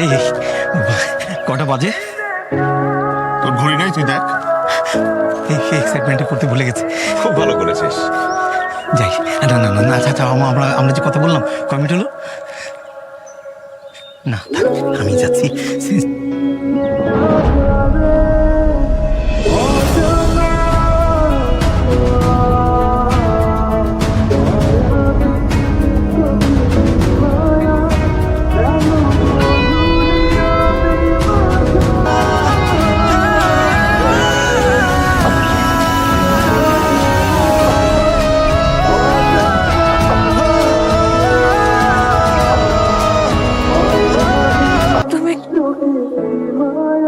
এই কটা বাজে? তোর ঘড়ি নাই, তুই দেখ। এই এক্সাইটমেন্টে করতে ভুলে গেছি। খুব ভালো করেছিস। যাই। না না না না, আচ্ছা আচ্ছা, আমরা যে কথা বললাম কয় মিনিট হলো? না থাক, আমি যাচ্ছি।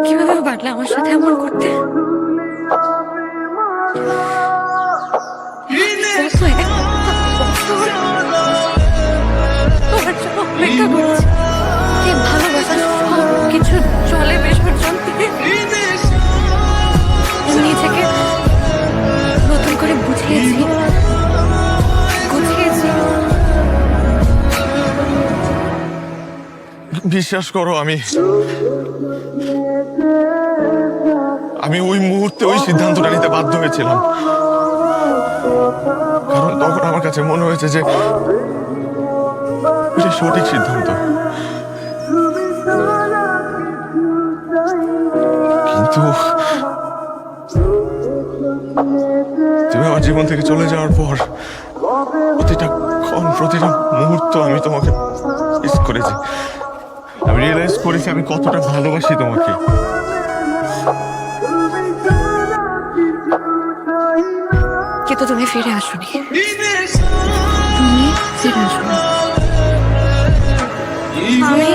কিভাবে পারলে আমার সাথে এমন করতে? অপেক্ষা করছি যে ভালোবাসা সব কিছু চলে বিসর্জন দিয়ে নিজেকে নতুন করে বুঝিয়েছি, গুছিয়েছি। বিশ্বাস করো, আমি ওই মুহূর্তে ওই সিদ্ধান্তটা নিতে বাধ্য হয়েছিলাম, কারণ তখন আমার কাছে মনে হয়েছে যে এটা সঠিক সিদ্ধান্ত। কিন্তু তুমি আমার জীবন থেকে চলে যাওয়ার পর প্রতিটা ক্ষণ, প্রতিটা মুহূর্ত আমি তোমাকে মিস করেছি। আমি রিয়েলাইজ করেছি আমি কতটা ভালোবাসি তোমাকে। কিন্তু তুমি ফিরে আসোনি, তুমি ফিরে আসোনি। আমি